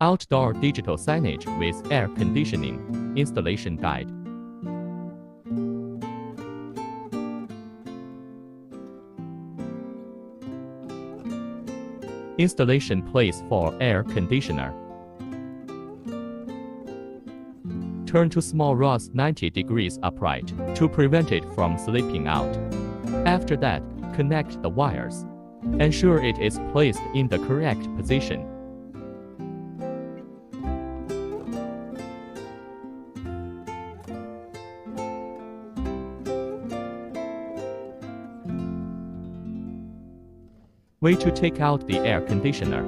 Outdoor digital signage with air conditioning. Installation guide. Installation place for air conditioner. Turn to small rods 90 degrees upright to prevent it from slipping out. After that, connect the wires. Ensure it is placed in the correct position. Way to take out the air conditioner.